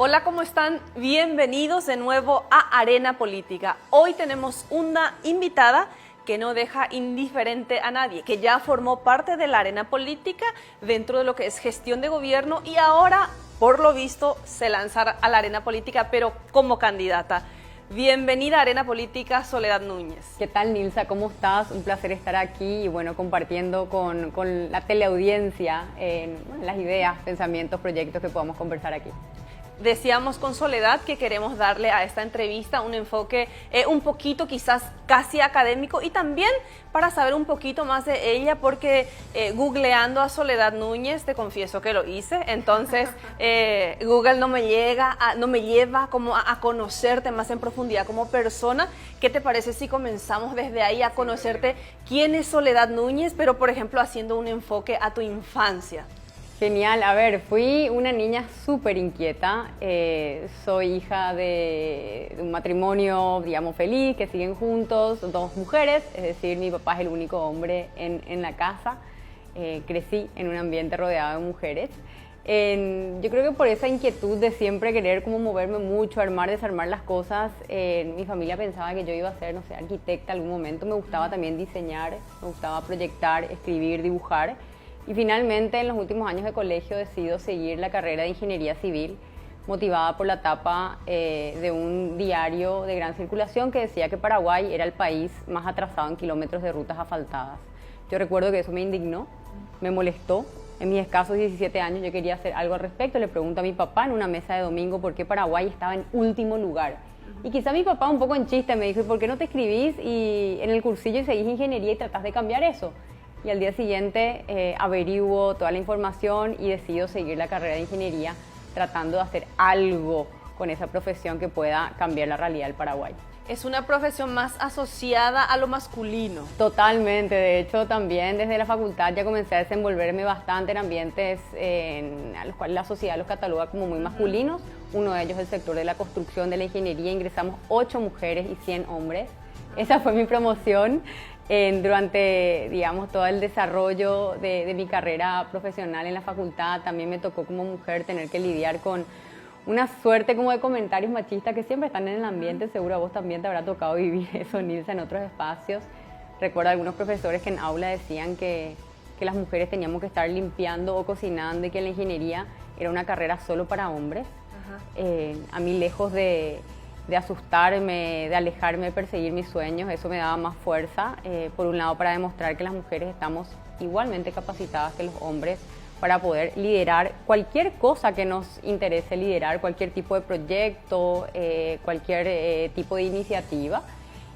Hola, ¿cómo están? Bienvenidos de nuevo a Arena Política. Hoy tenemos una invitada que no deja indiferente a nadie, que ya formó parte de la arena política dentro de lo que es gestión de gobierno y ahora, por lo visto, se lanzará a la arena política, pero como candidata. Bienvenida a Arena Política, Soledad Núñez. ¿Qué tal, Nilsa? ¿Cómo estás? Un placer estar aquí y bueno, compartiendo con la teleaudiencia las ideas, pensamientos, proyectos que podamos conversar aquí. Decíamos con Soledad que queremos darle a esta entrevista un enfoque un poquito quizás casi académico y también para saber un poquito más de ella porque googleando a Soledad Núñez, te confieso que lo hice, entonces Google no me lleva como a conocerte más en profundidad como persona. ¿Qué te parece si comenzamos desde ahí a conocerte quién es Soledad Núñez, pero por ejemplo haciendo un enfoque a tu infancia? Genial, a ver, fui una niña súper inquieta, soy hija de un matrimonio, digamos, feliz, que siguen juntos, dos mujeres, es decir, mi papá es el único hombre en la casa, crecí en un ambiente rodeado de mujeres. Yo creo que por esa inquietud de siempre querer como moverme mucho, armar, desarmar las cosas, mi familia pensaba que yo iba a ser, no sé, arquitecta en algún momento, me gustaba también diseñar, me gustaba proyectar, escribir, dibujar. Y finalmente, en los últimos años de colegio, decido seguir la carrera de Ingeniería Civil, motivada por la tapa de un diario de gran circulación que decía que Paraguay era el país más atrasado en kilómetros de rutas asfaltadas. Yo recuerdo que eso me indignó, me molestó. En mis escasos 17 años yo quería hacer algo al respecto. Le pregunto a mi papá en una mesa de domingo por qué Paraguay estaba en último lugar. Y quizá mi papá, un poco en chiste, me dijo, ¿y por qué no te escribís en el cursillo y seguís ingeniería y tratás de cambiar eso? Y al día siguiente averiguo toda la información y decido seguir la carrera de ingeniería tratando de hacer algo con esa profesión que pueda cambiar la realidad del Paraguay. Es una profesión más asociada a lo masculino. Totalmente, de hecho también desde la facultad ya comencé a desenvolverme bastante en ambientes a los cuales la sociedad los cataloga como muy masculinos. Uno de ellos es el sector de la construcción, de la ingeniería, ingresamos 8 mujeres y 100 hombres. Esa fue mi promoción. Durante, digamos, todo el desarrollo de mi carrera profesional en la facultad, también me tocó como mujer tener que lidiar con una suerte como de comentarios machistas que siempre están en el ambiente. Seguro a vos también te habrá tocado vivir eso, Nilsa, en otros espacios. Recuerdo algunos profesores que en aula decían que las mujeres teníamos que estar limpiando o cocinando y que la ingeniería era una carrera solo para hombres. A mí, lejos de asustarme, de alejarme, de perseguir mis sueños, eso me daba más fuerza, por un lado para demostrar que las mujeres estamos igualmente capacitadas que los hombres para poder liderar cualquier cosa que nos interese liderar, cualquier tipo de proyecto, cualquier tipo de iniciativa.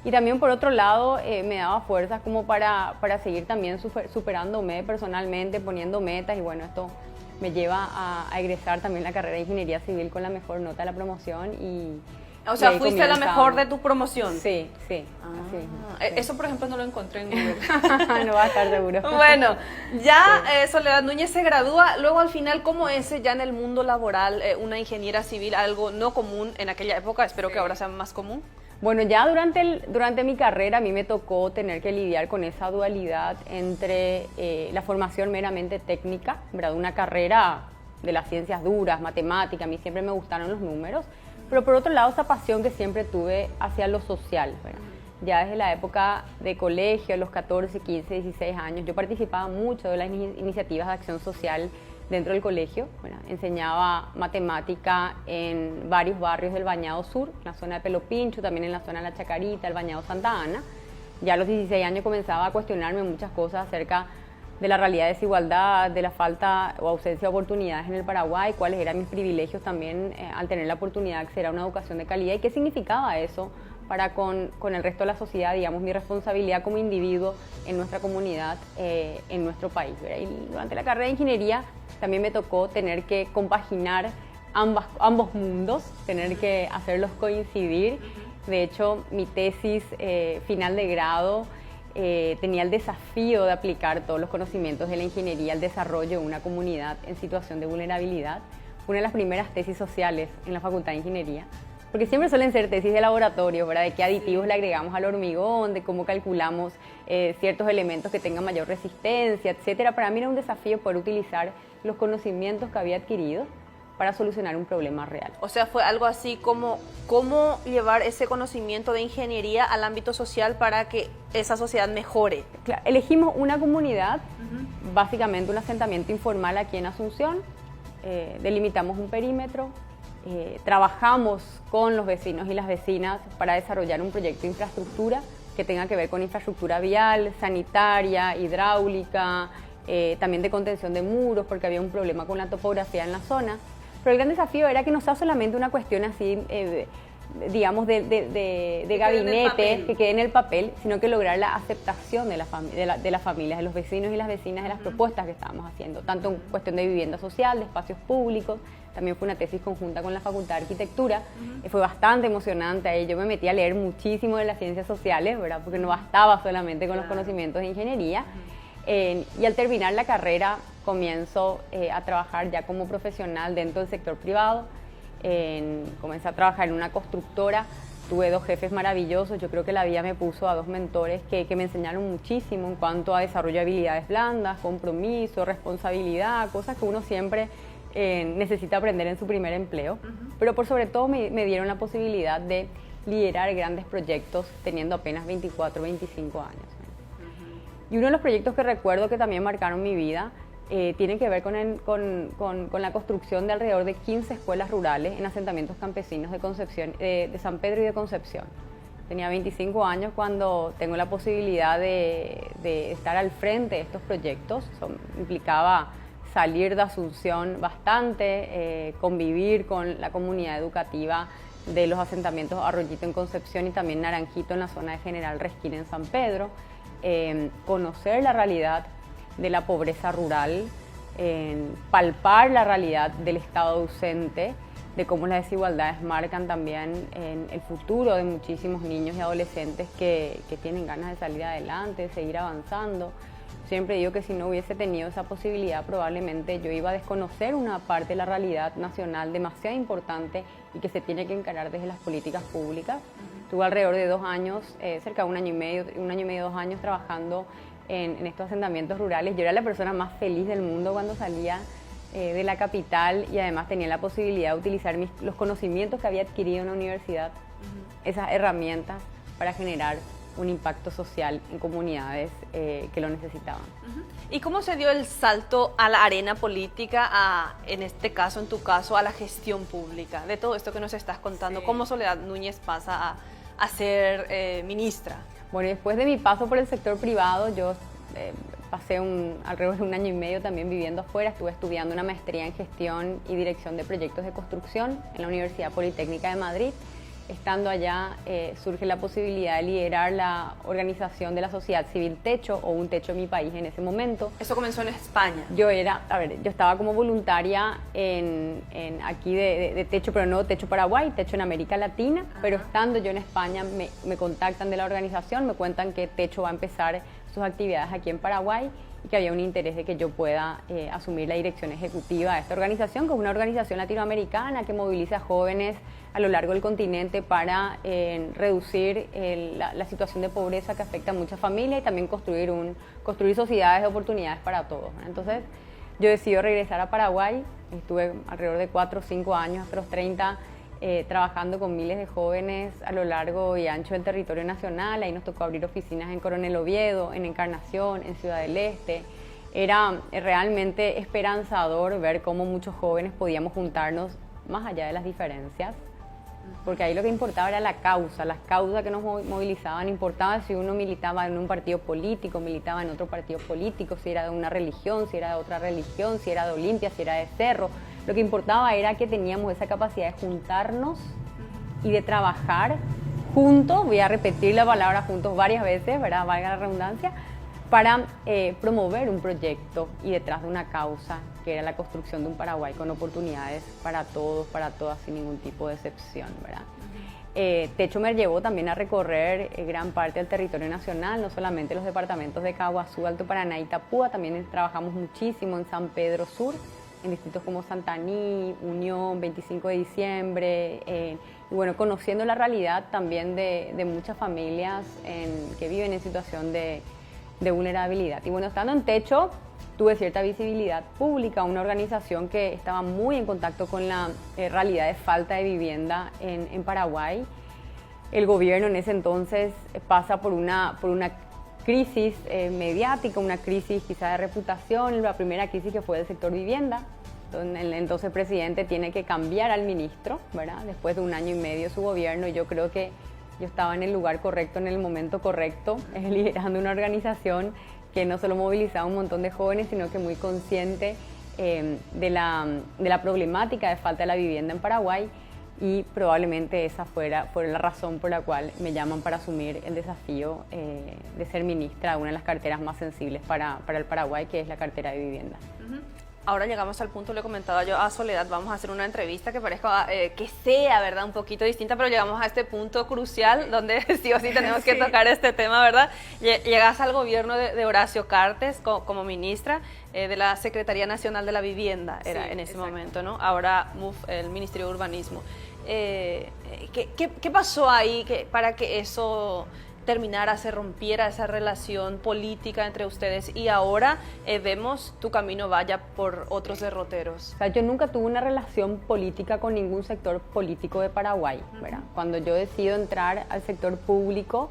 Y también por otro lado me daba fuerzas como para seguir también superándome personalmente, poniendo metas y bueno, esto me lleva a egresar también la carrera de Ingeniería Civil con la mejor nota de la promoción y... O sea, fuiste la mejor de tu promoción. Sí. Sí. Eso, por ejemplo, no lo encontré en Google. No va a estar seguro. Bueno, ya Soledad Núñez se gradúa. Luego, al final, ¿cómo es ya en el mundo laboral una ingeniera civil? Algo no común en aquella época, espero que ahora sea más común. Bueno, ya durante mi carrera a mí me tocó tener que lidiar con esa dualidad entre la formación meramente técnica, ¿verdad? Una carrera de las ciencias duras, matemática, a mí siempre me gustaron los números, pero por otro lado esa pasión que siempre tuve hacia lo social, ¿verdad? Ya desde la época de colegio, a los 14, 15, 16 años, yo participaba mucho de las iniciativas de acción social dentro del colegio. Bueno, enseñaba matemática en varios barrios del Bañado Sur, en la zona de Pelopincho, también en la zona de La Chacarita, el Bañado Santa Ana. Ya a los 16 años comenzaba a cuestionarme muchas cosas acerca de la realidad de desigualdad, de la falta o ausencia de oportunidades en el Paraguay, cuáles eran mis privilegios también al tener la oportunidad de acceder a una educación de calidad y qué significaba eso para con el resto de la sociedad, digamos, mi responsabilidad como individuo en nuestra comunidad, en nuestro país, ¿verdad? Y durante la carrera de ingeniería también me tocó tener que compaginar ambos mundos, tener que hacerlos coincidir. De hecho, mi tesis final de grado tenía el desafío de aplicar todos los conocimientos de la ingeniería al desarrollo de una comunidad en situación de vulnerabilidad. Fue una de las primeras tesis sociales en la Facultad de Ingeniería, porque siempre suelen ser tesis de laboratorio, ¿verdad? De qué aditivos le agregamos al hormigón, de cómo calculamos ciertos elementos que tengan mayor resistencia, etcétera. Para mí era un desafío poder utilizar los conocimientos que había adquirido para solucionar un problema real. O sea, fue algo así como cómo llevar ese conocimiento de ingeniería al ámbito social para que esa sociedad mejore. Claro, elegimos una comunidad, básicamente un asentamiento informal aquí en Asunción, delimitamos un perímetro, trabajamos con los vecinos y las vecinas para desarrollar un proyecto de infraestructura que tenga que ver con infraestructura vial, sanitaria, hidráulica, también de contención de muros, porque había un problema con la topografía en la zona. Pero el gran desafío era que no sea solamente una cuestión así, digamos, de gabinete, que quede en el papel, sino que lograr la aceptación de las familias, de los vecinos y las vecinas, de las propuestas que estábamos haciendo, tanto en cuestión de vivienda social, de espacios públicos. También fue una tesis conjunta con la Facultad de Arquitectura. Fue bastante emocionante ahí. Yo me metí a leer muchísimo de las ciencias sociales, ¿verdad? Porque no bastaba solamente con los conocimientos de ingeniería. Y al terminar la carrera comienzo a trabajar ya como profesional dentro del sector privado. Comencé a trabajar en una constructora, tuve 2 jefes maravillosos. Yo creo que la vida me puso a 2 mentores que me enseñaron muchísimo en cuanto a desarrollo de habilidades blandas, compromiso, responsabilidad, cosas que uno siempre necesita aprender en su primer empleo. Pero por sobre todo me dieron la posibilidad de liderar grandes proyectos teniendo apenas 24, 25 años. Y uno de los proyectos que recuerdo que también marcaron mi vida tiene que ver con la construcción de alrededor de 15 escuelas rurales en asentamientos campesinos de Concepción, de San Pedro y de Concepción. Tenía 25 años cuando tengo la posibilidad de estar al frente de estos proyectos. Implicaba salir de Asunción bastante, convivir con la comunidad educativa de los asentamientos Arroyito en Concepción y también Naranjito en la zona de General Resquín en San Pedro. Conocer la realidad de la pobreza rural, palpar la realidad del estado ausente, de cómo las desigualdades marcan también el futuro de muchísimos niños y adolescentes que tienen ganas de salir adelante, de seguir avanzando. Siempre digo que si no hubiese tenido esa posibilidad, probablemente yo iba a desconocer una parte de la realidad nacional demasiado importante y que se tiene que encarar desde las políticas públicas. Estuve alrededor de 2 años, cerca de un año y medio, 2 años trabajando en estos asentamientos rurales. Yo era la persona más feliz del mundo cuando salía de la capital y además tenía la posibilidad de utilizar los conocimientos que había adquirido en la universidad, esas herramientas para generar un impacto social en comunidades que lo necesitaban. ¿Y cómo se dio el salto a la arena política, en este caso, en tu caso, a la gestión pública? De todo esto que nos estás contando, sí. ¿Cómo Soledad Núñez pasa a ser ministra? Bueno, después de mi paso por el sector privado, yo pasé alrededor de 1 año y medio también viviendo afuera. Estuve estudiando una maestría en gestión y dirección de proyectos de construcción en la Universidad Politécnica de Madrid. Estando allá surge la posibilidad de liderar la organización de la sociedad civil Techo, o Un Techo en mi país en ese momento. ¿Eso comenzó en España? Yo estaba como voluntaria aquí de Techo, pero no Techo Paraguay, Techo en América Latina. Ajá. Pero estando yo en España me contactan de la organización, me cuentan que Techo va a empezar sus actividades aquí en Paraguay y que había un interés de que yo pueda asumir la dirección ejecutiva de esta organización, que es una organización latinoamericana que moviliza a jóvenes a lo largo del continente para reducir la situación de pobreza que afecta a muchas familias y también construir sociedades de oportunidades para todos. Entonces yo decidí regresar a Paraguay. Estuve alrededor de 4 o 5 años, hasta los 30, trabajando con miles de jóvenes a lo largo y ancho del territorio nacional. Ahí nos tocó abrir oficinas en Coronel Oviedo, en Encarnación, en Ciudad del Este. Era realmente esperanzador ver cómo muchos jóvenes podíamos juntarnos más allá de las diferencias, porque ahí lo que importaba era las causas que nos movilizaban. Importaba si uno militaba en un partido político, militaba en otro partido político, si era de una religión, si era de otra religión, si era de Olimpia, si era de Cerro. Lo que importaba era que teníamos esa capacidad de juntarnos y de trabajar juntos. Voy a repetir la palabra juntos varias veces, ¿verdad? Valga la redundancia, para promover un proyecto y detrás de una causa que era la construcción de un Paraguay con oportunidades para todos, para todas, sin ningún tipo de excepción, ¿verdad? Techo me llevó también a recorrer gran parte del territorio nacional, no solamente los departamentos de Caguazú, Alto Paraná y Itapúa. También trabajamos muchísimo en San Pedro Sur, en distritos como Santaní, Unión, 25 de diciembre, y bueno, conociendo la realidad también de muchas familias que viven en situación de de vulnerabilidad. Y bueno, estando en Techo, tuve cierta visibilidad pública, una organización que estaba muy en contacto con la realidad de falta de vivienda en Paraguay. El gobierno en ese entonces pasa por una crisis mediática, una crisis quizá de reputación, la primera crisis que fue del sector vivienda, donde el entonces presidente tiene que cambiar al ministro, ¿verdad? Después de 1 año y medio su gobierno. Yo creo que yo estaba en el lugar correcto, en el momento correcto, liderando una organización que no solo movilizaba a un montón de jóvenes, sino que muy consciente de la problemática de falta de la vivienda en Paraguay, y probablemente esa fuera la razón por la cual me llaman para asumir el desafío de ser ministra de una de las carteras más sensibles para el Paraguay, que es la cartera de vivienda. Ahora llegamos al punto, le comentaba yo a Soledad, vamos a hacer una entrevista que parezca que sea, ¿verdad?, un poquito distinta, pero llegamos a este punto crucial donde sí o sí tenemos que tocar este tema, ¿verdad? Llegas al gobierno de Horacio Cartes como ministra de la Secretaría Nacional de la Vivienda, era en ese momento, ¿no? Ahora MUF, el Ministerio de Urbanismo. ¿Qué pasó ahí para que eso terminara, se rompiera esa relación política entre ustedes y ahora vemos tu camino vaya por otros derroteros? O sea, yo nunca tuve una relación política con ningún sector político de Paraguay, ¿verdad? Cuando yo decido entrar al sector público,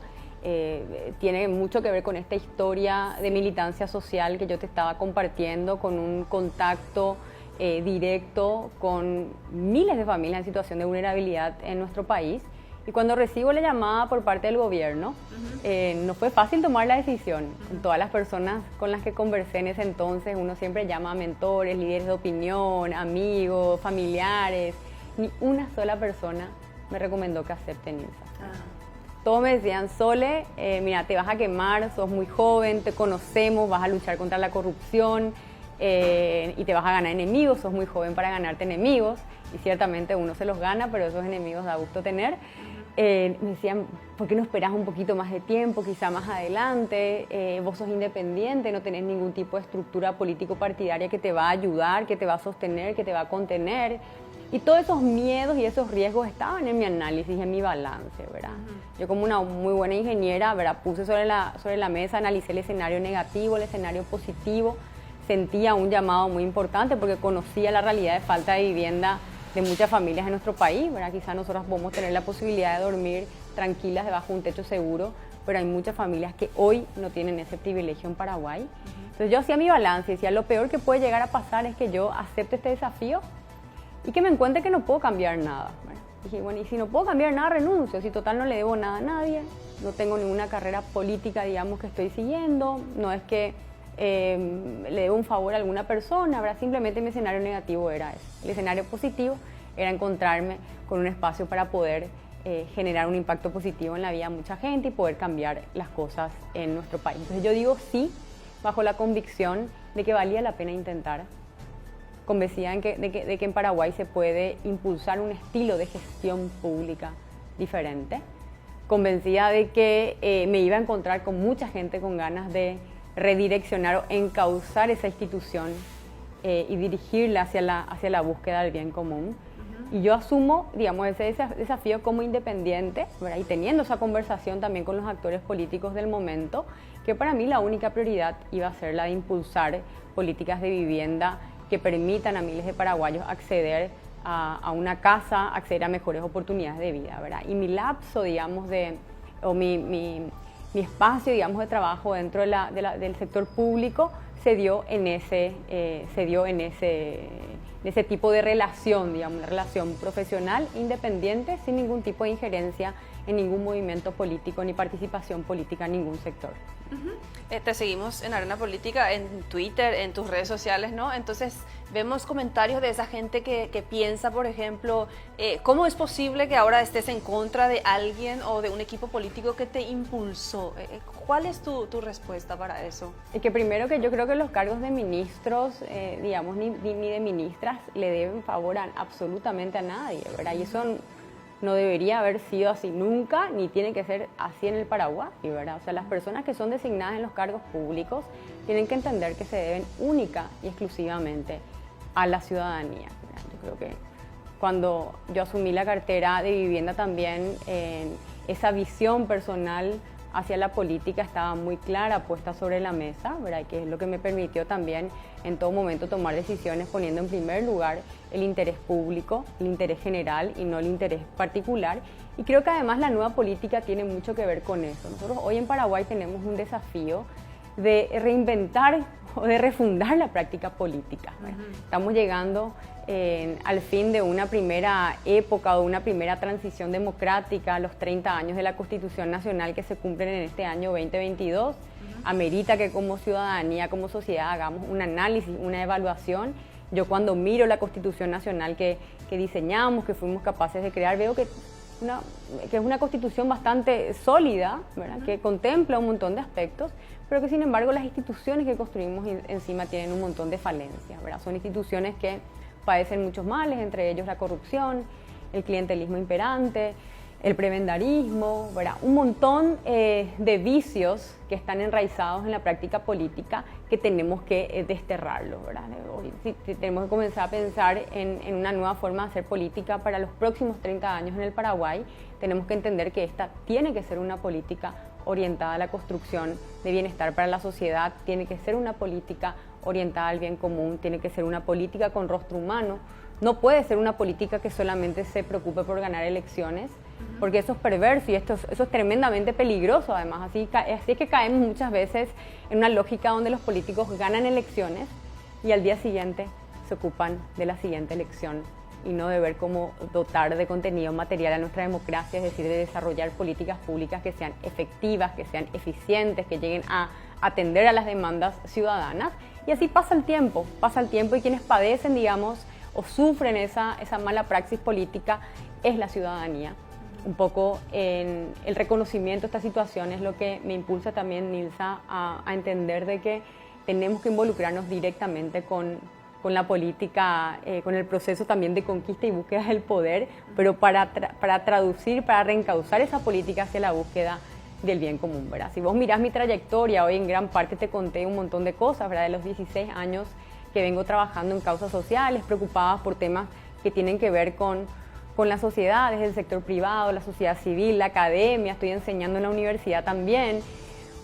tiene mucho que ver con esta historia de militancia social que yo te estaba compartiendo, con un contacto directo con miles de familias en situación de vulnerabilidad en nuestro país. Y cuando recibo la llamada por parte del gobierno, no fue fácil tomar la decisión. Con todas las personas con las que conversé en ese entonces, uno siempre llama a mentores, líderes de opinión, amigos, familiares. Ni una sola persona me recomendó que acepte NINSA. Todos me decían, Sole, mira, te vas a quemar, sos muy joven, te conocemos, vas a luchar contra la corrupción y te vas a ganar enemigos, sos muy joven para ganarte enemigos. Y ciertamente uno se los gana, pero esos enemigos da gusto tener. Me decían, ¿por qué no esperás un poquito más de tiempo, quizá más adelante? Vos sos independiente, no tenés ningún tipo de estructura político-partidaria que te va a ayudar, que te va a sostener, que te va a contener. Y todos esos miedos y esos riesgos estaban en mi análisis y en mi balance, ¿verdad? Yo como una muy buena ingeniera, ¿verdad?, puse sobre la mesa, analicé el escenario negativo, el escenario positivo, sentía un llamado muy importante porque conocía la realidad de falta de vivienda de muchas familias en nuestro país, ¿verdad? Quizás nosotros podemos tener la posibilidad de dormir tranquilas debajo de un techo seguro, pero hay muchas familias que hoy no tienen ese privilegio en Paraguay. Entonces yo hacía mi balance y decía, lo peor que puede llegar a pasar es que yo acepte este desafío y que me encuentre que no puedo cambiar nada, ¿verdad? Dije, bueno, y si no puedo cambiar nada, renuncio. Si total no le debo nada a nadie, no tengo ninguna carrera política, digamos, que estoy siguiendo, no es que le debo un favor a alguna persona, ¿verdad? Simplemente mi escenario negativo era ese. El escenario positivo era encontrarme con un espacio para poder generar un impacto positivo en la vida de mucha gente y poder cambiar las cosas en nuestro país. Entonces yo digo sí, bajo la convicción de que valía la pena intentar, convencida de que en Paraguay se puede impulsar un estilo de gestión pública diferente, convencida de que me iba a encontrar con mucha gente con ganas de redireccionar o encauzar esa institución y dirigirla hacia la búsqueda del bien común. Y yo asumo, digamos, ese desafío como independiente, ¿verdad? Y teniendo esa conversación también con los actores políticos del momento, que para mí la única prioridad iba a ser la de impulsar políticas de vivienda que permitan a miles de paraguayos acceder a una casa, acceder a mejores oportunidades de vida, ¿verdad? Y mi lapso, digamos, mi espacio, digamos, de trabajo dentro del sector público se dio en ese tipo de relación, digamos, una relación profesional, independiente, sin ningún tipo de injerencia en ningún movimiento político ni participación política en ningún sector. Te seguimos en Arena Política, en Twitter, en tus redes sociales, ¿no? Entonces vemos comentarios de esa gente que piensa, por ejemplo, ¿cómo es posible que ahora estés en contra de alguien o de un equipo político que te impulsó? ¿Cuál es tu respuesta para eso? Es que primero que yo creo que los cargos de ministros, digamos, ni de ministras le deben favor absolutamente a nadie, ¿verdad? Y eso no debería haber sido así nunca, ni tiene que ser así en el Paraguay, ¿verdad? O sea, las personas que son designadas en los cargos públicos tienen que entender que se deben única y exclusivamente a la ciudadanía, ¿verdad? Yo creo que cuando yo asumí la cartera de vivienda también, esa visión personal hacia la política estaba muy clara, puesta sobre la mesa, ¿verdad? Que es lo que me permitió también en todo momento tomar decisiones poniendo en primer lugar el interés público, el interés general y no el interés particular. Y creo que además la nueva política tiene mucho que ver con eso. Nosotros hoy en Paraguay tenemos un desafío de reinventar o de refundar la práctica política, ¿verdad? Estamos llegando al fin de una primera época o una primera transición democrática, los 30 años de la Constitución Nacional que se cumplen en este año 2022. Amerita que como ciudadanía, como sociedad, hagamos un análisis, una evaluación. Yo cuando miro la Constitución Nacional que diseñamos, que fuimos capaces de crear, veo que es una constitución bastante sólida, ¿verdad? Que contempla un montón de aspectos, pero que sin embargo las instituciones que construimos encima tienen un montón de falencias, ¿verdad? Son instituciones que padecen muchos males, entre ellos la corrupción, el clientelismo imperante, el prebendarismo, ¿verdad? Un montón de vicios que están enraizados en la práctica política que tenemos que desterrarlos, ¿verdad? Hoy, si tenemos que comenzar a pensar en una nueva forma de hacer política para los próximos 30 años en el Paraguay, tenemos que entender que esta tiene que ser una política orientada a la construcción de bienestar para la sociedad, tiene que ser una política orientada al bien común, tiene que ser una política con rostro humano, no puede ser una política que solamente se preocupe por ganar elecciones, porque eso es perverso y eso es tremendamente peligroso además, así es que caemos muchas veces en una lógica donde los políticos ganan elecciones y al día siguiente se ocupan de la siguiente elección y no de ver cómo dotar de contenido material a nuestra democracia, es decir, de desarrollar políticas públicas que sean efectivas, que sean eficientes, que lleguen a atender a las demandas ciudadanas. Y así pasa el tiempo y quienes padecen, digamos, o sufren esa mala praxis política es la ciudadanía. Un poco en el reconocimiento de esta situación es lo que me impulsa también, Nilsa, a entender de que tenemos que involucrarnos directamente con la política, con el proceso también de conquista y búsqueda del poder, pero para traducir, para reencauzar esa política hacia la búsqueda del bien común, ¿verdad? Si vos mirás mi trayectoria, hoy en gran parte te conté un montón de cosas, ¿verdad? De los 16 años que vengo trabajando en causas sociales, preocupadas por temas que tienen que ver con la sociedad, desde el sector privado, la sociedad civil, la academia, estoy enseñando en la universidad también,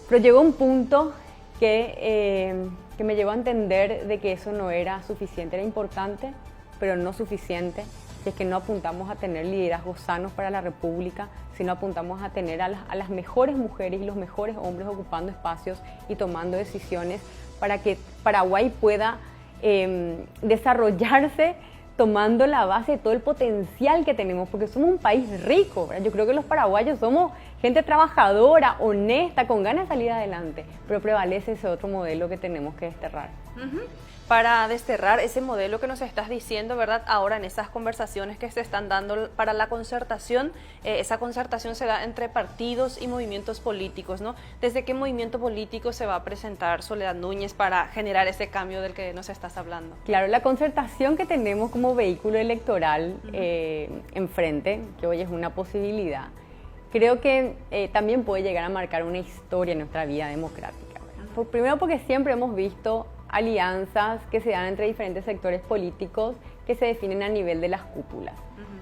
pero llegó un punto que me llevó a entender de que eso no era suficiente, era importante, pero no suficiente, si es que no apuntamos a tener liderazgos sanos para la República, si no apuntamos a tener a las mejores mujeres y los mejores hombres ocupando espacios y tomando decisiones para que Paraguay pueda desarrollarse tomando la base de todo el potencial que tenemos, porque somos un país rico, ¿verdad? Yo creo que los paraguayos somos gente trabajadora, honesta, con ganas de salir adelante, pero prevalece ese otro modelo que tenemos que desterrar. Para desterrar ese modelo que nos estás diciendo, ¿verdad? Ahora en esas conversaciones que se están dando para la concertación, esa concertación se da entre partidos y movimientos políticos, ¿no? ¿Desde qué movimiento político se va a presentar Soledad Núñez para generar ese cambio del que nos estás hablando? Claro, la concertación que tenemos como vehículo electoral enfrente, que hoy es una posibilidad, creo que también puede llegar a marcar una historia en nuestra vida democrática, ¿verdad? Primero porque siempre hemos visto alianzas que se dan entre diferentes sectores políticos que se definen a nivel de las cúpulas.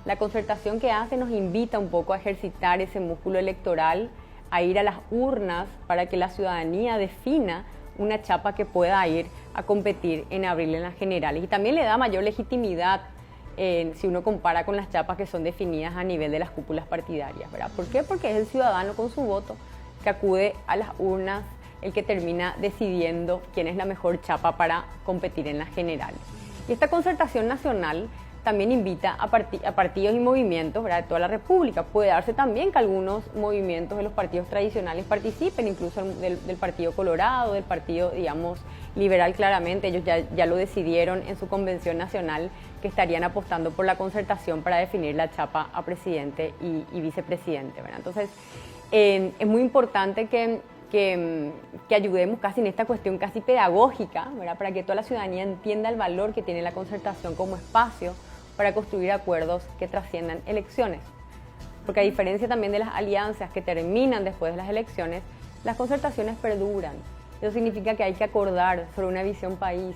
La concertación que hace nos invita un poco a ejercitar ese músculo electoral, a ir a las urnas para que la ciudadanía defina una chapa que pueda ir a competir en abril en las generales. Y también le da mayor legitimidad si uno compara con las chapas que son definidas a nivel de las cúpulas partidarias, ¿verdad? ¿Por qué? Porque es el ciudadano con su voto que acude a las urnas el que termina decidiendo quién es la mejor chapa para competir en las generales. Y esta concertación nacional también invita a partidos y movimientos, ¿verdad?, de toda la República. Puede darse también que algunos movimientos de los partidos tradicionales participen, incluso del Partido Colorado, del Partido, digamos, Liberal claramente. Ellos ya lo decidieron en su convención nacional que estarían apostando por la concertación para definir la chapa a presidente y vicepresidente, ¿verdad? Entonces, es muy importante que ayudemos casi en esta cuestión casi pedagógica, ¿verdad?, para que toda la ciudadanía entienda el valor que tiene la concertación como espacio para construir acuerdos que trasciendan elecciones. Porque a diferencia también de las alianzas que terminan después de las elecciones, las concertaciones perduran. Eso significa que hay que acordar sobre una visión país.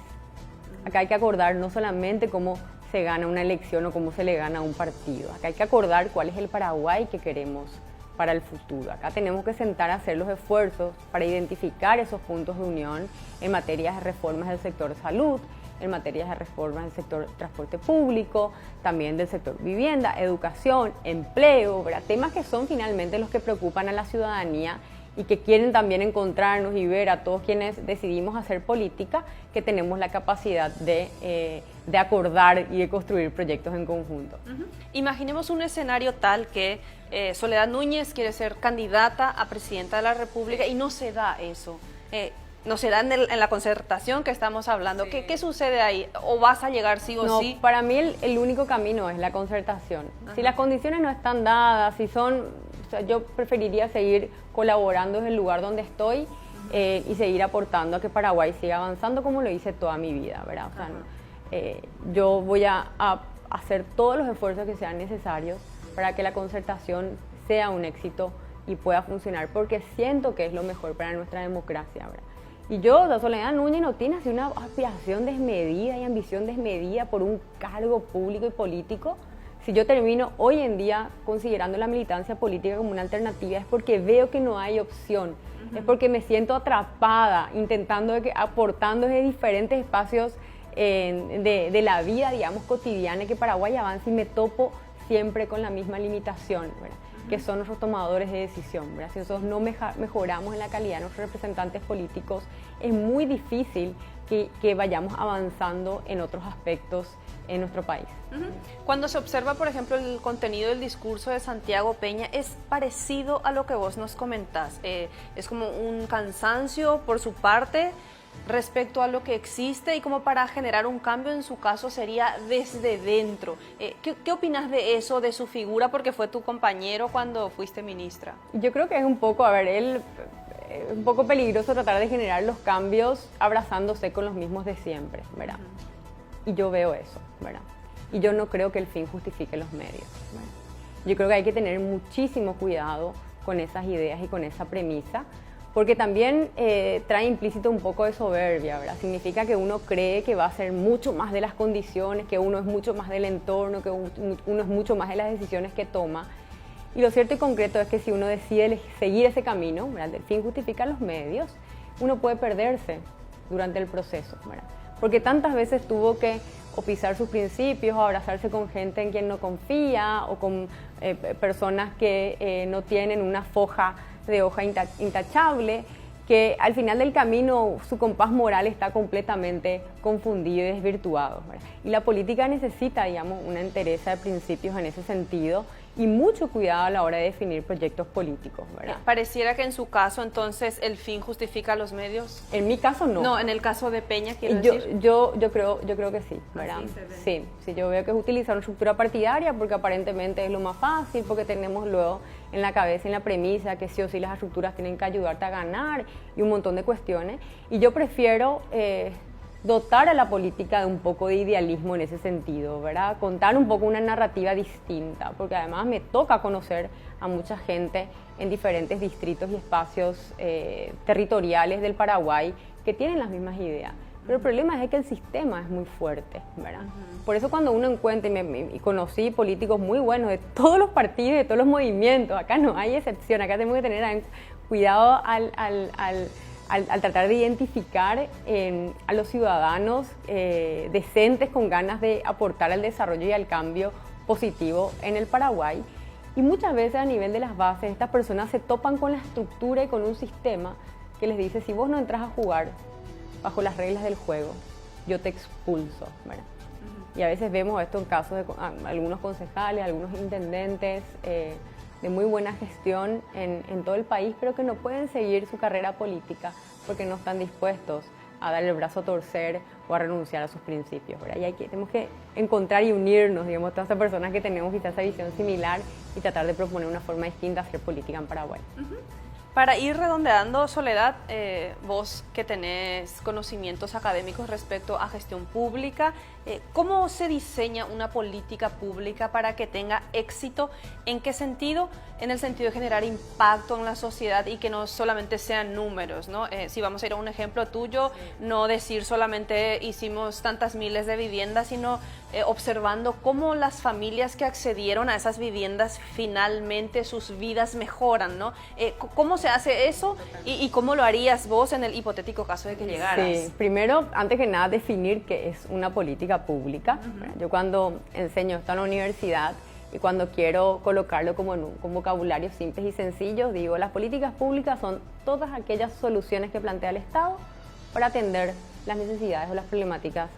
Acá hay que acordar no solamente cómo se gana una elección o cómo se le gana a un partido. Acá hay que acordar cuál es el Paraguay que queremos para el futuro. Acá tenemos que sentar a hacer los esfuerzos para identificar esos puntos de unión en materias de reformas del sector salud, en materias de reformas del sector transporte público, también del sector vivienda, educación, empleo, ¿verdad? Temas que son finalmente los que preocupan a la ciudadanía y que quieren también encontrarnos y ver a todos quienes decidimos hacer política que tenemos la capacidad de acordar y de construir proyectos en conjunto. Imaginemos un escenario tal que Soledad Núñez quiere ser candidata a presidenta de la República y no se da eso. No se da en la concertación que estamos hablando. Sí. ¿Qué sucede ahí? ¿O vas a llegar sí o sí? No, para mí el único camino es la concertación. Ajá. Si las condiciones no están dadas, si son... O sea, yo preferiría seguir colaborando desde el lugar donde estoy y seguir aportando a que Paraguay siga avanzando como lo hice toda mi vida, ¿verdad? O sea, yo voy a hacer todos los esfuerzos que sean necesarios para que la concertación sea un éxito y pueda funcionar, porque siento que es lo mejor para nuestra democracia, ¿verdad? Y yo, la Soledad Núñez, no tiene así una aspiración desmedida y ambición desmedida por un cargo público y político. Si yo termino hoy en día considerando la militancia política como una alternativa, es porque veo que no hay opción, es porque me siento atrapada, aportando desde diferentes espacios de la vida, digamos, cotidiana, que Paraguay avance y me topo siempre con la misma limitación, ¿verdad? Que son nuestros tomadores de decisión, ¿verdad? Si nosotros no mejoramos en la calidad de nuestros representantes políticos, es muy difícil que vayamos avanzando en otros aspectos en nuestro país. Cuando se observa, por ejemplo, el contenido del discurso de Santiago Peña, es parecido a lo que vos nos comentás. Es como un cansancio por su parte respecto a lo que existe y como para generar un cambio, en su caso sería desde dentro. ¿Qué opinas de eso, de su figura, porque fue tu compañero cuando fuiste ministra? Yo creo que es un poco, es un poco peligroso tratar de generar los cambios abrazándose con los mismos de siempre, ¿verdad? Y yo veo eso, ¿verdad? Y yo no creo que el fin justifique los medios, ¿verdad? Yo creo que hay que tener muchísimo cuidado con esas ideas y con esa premisa, porque también trae implícito un poco de soberbia, ¿verdad? Significa que uno cree que va a ser mucho más de las condiciones, que uno es mucho más del entorno, que uno es mucho más de las decisiones que toma. Y lo cierto y concreto es que si uno decide seguir ese camino, ¿verdad? El fin justifica los medios, uno puede perderse durante el proceso, ¿verdad? Porque tantas veces tuvo que o pisar sus principios, o abrazarse con gente en quien no confía, o con personas que no tienen una foja de hoja intachable, que al final del camino su compás moral está completamente confundido y desvirtuado, ¿verdad? Y la política necesita, digamos, una entereza de principios en ese sentido y mucho cuidado a la hora de definir proyectos políticos, ¿verdad? Pareciera que en su caso, entonces, el fin justifica los medios. En mi caso, no. No, en el caso de Peña, quiero decir. Yo creo que sí, ¿verdad? Sí, yo veo que es utilizar una estructura partidaria porque aparentemente es lo más fácil, porque tenemos luego en la cabeza, en la premisa, que sí o sí las estructuras tienen que ayudarte a ganar y un montón de cuestiones. Y yo prefiero dotar a la política de un poco de idealismo en ese sentido, ¿verdad? Contar un poco una narrativa distinta, porque además me toca conocer a mucha gente en diferentes distritos y espacios territoriales del Paraguay que tienen las mismas ideas. Pero el problema es que el sistema es muy fuerte, ¿verdad? Por eso cuando uno encuentra, y conocí políticos muy buenos de todos los partidos, de todos los movimientos, acá no hay excepción, acá tenemos que tener cuidado al tratar de identificar a los ciudadanos decentes con ganas de aportar al desarrollo y al cambio positivo en el Paraguay. Y muchas veces a nivel de las bases, estas personas se topan con la estructura y con un sistema que les dice, si vos no entras a jugar bajo las reglas del juego, yo te expulso, ¿verdad? Y a veces vemos esto en casos de algunos concejales, algunos intendentes de muy buena gestión en todo el país, pero que no pueden seguir su carrera política porque no están dispuestos a dar el brazo a torcer o a renunciar a sus principios, ¿verdad? Y tenemos que encontrar y unirnos, digamos, todas esas personas que tenemos quizás esa visión similar y tratar de proponer una forma distinta de hacer política en Paraguay. Para ir redondeando, Soledad, vos que tenés conocimientos académicos respecto a gestión pública, ¿cómo se diseña una política pública para que tenga éxito? ¿En qué sentido? En el sentido de generar impacto en la sociedad y que no solamente sean números, ¿no? Si vamos a ir a un ejemplo tuyo, no decir solamente hicimos tantas miles de viviendas, sino observando cómo las familias que accedieron a esas viviendas finalmente sus vidas mejoran, ¿no? ¿Cómo se hace eso y cómo lo harías vos en el hipotético caso de que llegaras? Sí, primero, antes que nada, definir qué es una política pública. Yo cuando enseño esto en la universidad y cuando quiero colocarlo como en con vocabulario simples y sencillos, digo, las políticas públicas son todas aquellas soluciones que plantea el Estado para atender las necesidades o las problemáticas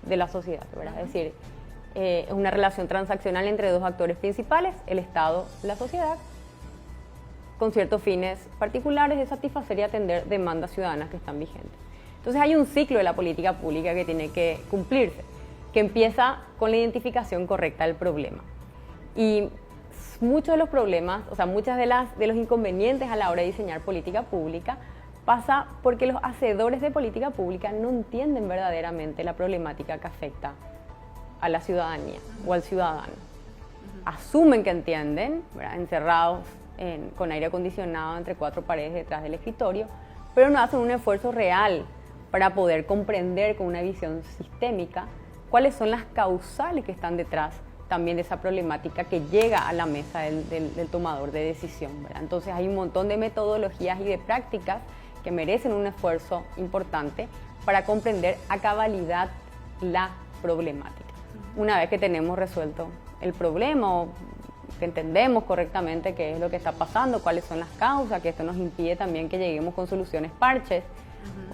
de la sociedad, ¿verdad? Es decir, es una relación transaccional entre dos actores principales, el Estado y la sociedad, con ciertos fines particulares de satisfacer y atender demandas ciudadanas que están vigentes. Entonces hay un ciclo de la política pública que tiene que cumplirse, que empieza con la identificación correcta del problema. Y muchos de los problemas, o sea, muchas de los inconvenientes a la hora de diseñar política pública pasa porque los hacedores de política pública no entienden verdaderamente la problemática que afecta a la ciudadanía o al ciudadano. Asumen que entienden, ¿verdad?, encerrados con aire acondicionado entre cuatro paredes detrás del escritorio, pero no hacen un esfuerzo real para poder comprender con una visión sistémica cuáles son las causales que están detrás también de esa problemática que llega a la mesa del tomador de decisión, ¿verdad? Entonces hay un montón de metodologías y de prácticas que merecen un esfuerzo importante para comprender a cabalidad la problemática. Una vez que tenemos resuelto el problema o que entendemos correctamente qué es lo que está pasando, cuáles son las causas, que esto nos impide también que lleguemos con soluciones parches.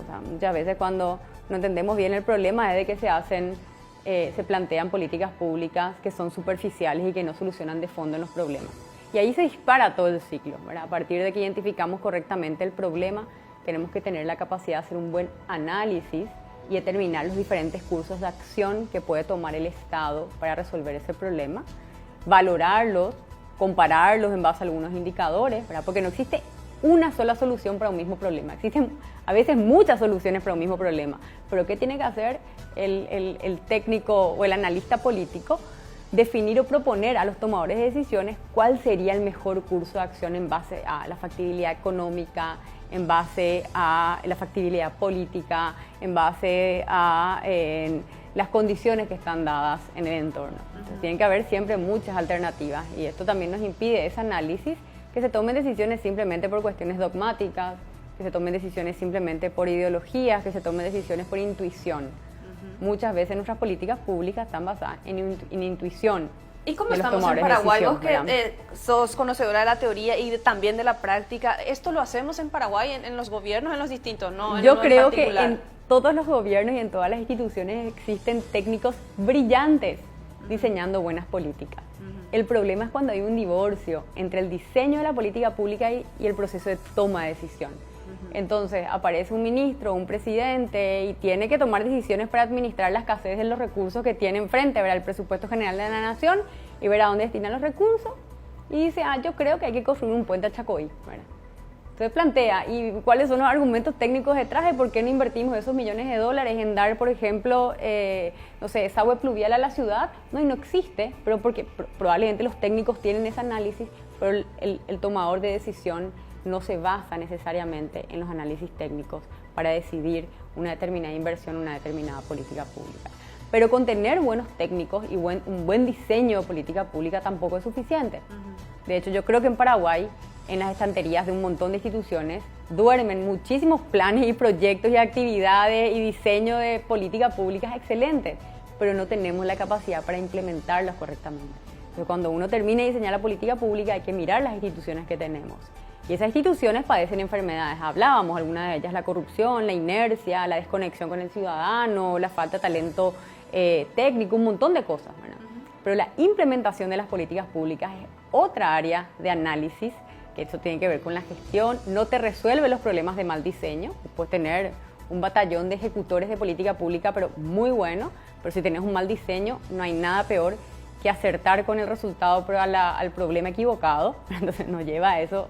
O sea, muchas veces cuando no entendemos bien el problema es de que se plantean políticas públicas que son superficiales y que no solucionan de fondo los problemas. Y ahí se dispara todo el ciclo, ¿verdad? A partir de que identificamos correctamente el problema, tenemos que tener la capacidad de hacer un buen análisis y determinar los diferentes cursos de acción que puede tomar el Estado para resolver ese problema, valorarlos, compararlos en base a algunos indicadores, ¿verdad? Porque no existe una sola solución para un mismo problema. Existen a veces muchas soluciones para un mismo problema, pero ¿qué tiene que hacer el técnico o el analista político? Definir o proponer a los tomadores de decisiones cuál sería el mejor curso de acción en base a la factibilidad económica, en base a la factibilidad política, en base a las condiciones que están dadas en el entorno. Entonces, tienen que haber siempre muchas alternativas y esto también nos impide ese análisis, que se tomen decisiones simplemente por cuestiones dogmáticas, que se tomen decisiones simplemente por ideologías, que se tomen decisiones por intuición. Muchas veces nuestras políticas públicas están basadas en intuición. ¿Y cómo estamos en Paraguay? Vos que sos conocedora de la teoría y también de la práctica, ¿esto lo hacemos en Paraguay, en los gobiernos, en los distintos? No, yo creo que en todos los gobiernos y en todas las instituciones existen técnicos brillantes diseñando buenas políticas. El problema es cuando hay un divorcio entre el diseño de la política pública y el proceso de toma de decisión. Entonces aparece un ministro o un presidente y tiene que tomar decisiones para administrar la escasez de los recursos que tiene enfrente, ver el presupuesto general de la nación y ver a dónde destinan los recursos. Y dice, yo creo que hay que construir un puente a Chacoí, ¿verdad? Entonces plantea, ¿y cuáles son los argumentos técnicos detrás de por qué no invertimos esos millones de dólares en dar, por ejemplo, no sé, desagüe pluvial a la ciudad? No, y no existe, pero porque probablemente los técnicos tienen ese análisis, pero el tomador de decisión no se basa necesariamente en los análisis técnicos para decidir una determinada inversión, una determinada política pública. Pero con tener buenos técnicos y un buen diseño de política pública tampoco es suficiente. De hecho, yo creo que en Paraguay, en las estanterías de un montón de instituciones, duermen muchísimos planes y proyectos y actividades y diseño de políticas públicas excelentes, pero no tenemos la capacidad para implementarlas correctamente. Entonces, cuando uno termina de diseñar la política pública, hay que mirar las instituciones que tenemos. Y esas instituciones padecen enfermedades. Hablábamos, algunas de ellas, la corrupción, la inercia, la desconexión con el ciudadano, la falta de talento técnico, un montón de cosas, ¿verdad? Pero la implementación de las políticas públicas es otra área de análisis, que eso tiene que ver con la gestión. No te resuelve los problemas de mal diseño. Puedes tener un batallón de ejecutores de política pública, pero muy bueno, pero si tienes un mal diseño, no hay nada peor que acertar con el resultado, pero al problema equivocado. Entonces nos lleva a eso,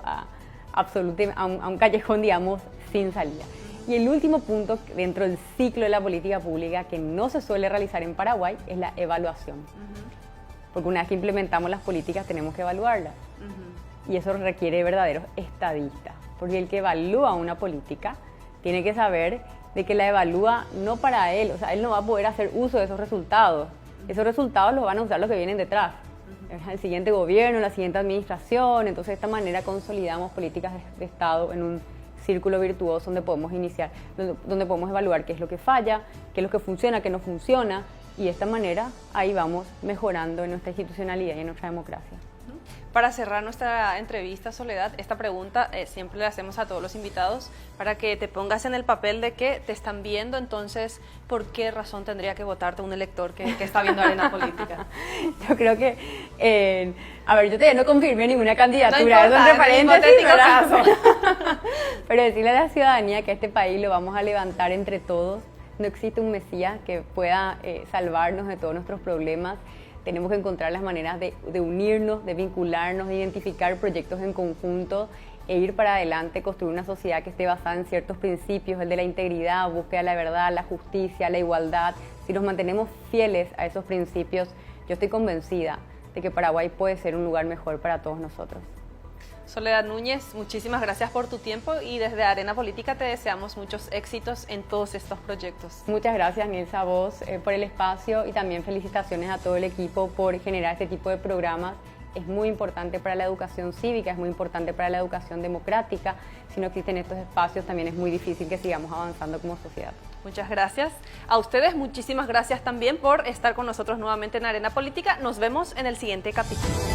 a un callejón, digamos, sin salida. Y el último punto dentro del ciclo de la política pública que no se suele realizar en Paraguay es la evaluación. Porque una vez que implementamos las políticas tenemos que evaluarlas. Y eso requiere verdaderos estadistas. Porque el que evalúa una política tiene que saber de que la evalúa no para él. O sea, él no va a poder hacer uso de esos resultados. Esos resultados los van a usar los que vienen detrás. El siguiente gobierno, la siguiente administración. Entonces, de esta manera consolidamos políticas de Estado en un círculo virtuoso donde podemos iniciar, donde podemos evaluar qué es lo que falla, qué es lo que funciona, qué no funciona, y de esta manera ahí vamos mejorando en nuestra institucionalidad y en nuestra democracia. Para cerrar nuestra entrevista, Soledad, esta pregunta siempre le hacemos a todos los invitados para que te pongas en el papel de que te están viendo, entonces, ¿por qué razón tendría que votarte un elector que está viendo Arena Política? Yo creo que, a ver, yo todavía no confirmé ninguna candidatura, no eso entre paréntesis, caso. Pero decirle a la ciudadanía que este país lo vamos a levantar entre todos. No existe un mesías que pueda salvarnos de todos nuestros problemas. Tenemos que encontrar las maneras de unirnos, de vincularnos, de identificar proyectos en conjunto e ir para adelante, construir una sociedad que esté basada en ciertos principios, el de la integridad, búsqueda de la verdad, la justicia, la igualdad. Si nos mantenemos fieles a esos principios, yo estoy convencida de que Paraguay puede ser un lugar mejor para todos nosotros. Soledad Núñez, muchísimas gracias por tu tiempo y desde Arena Política te deseamos muchos éxitos en todos estos proyectos. Muchas gracias, Nilsa, a vos por el espacio y también felicitaciones a todo el equipo por generar este tipo de programas. Es muy importante para la educación cívica, es muy importante para la educación democrática. Si no existen estos espacios, también es muy difícil que sigamos avanzando como sociedad. Muchas gracias. A ustedes, muchísimas gracias también por estar con nosotros nuevamente en Arena Política. Nos vemos en el siguiente capítulo.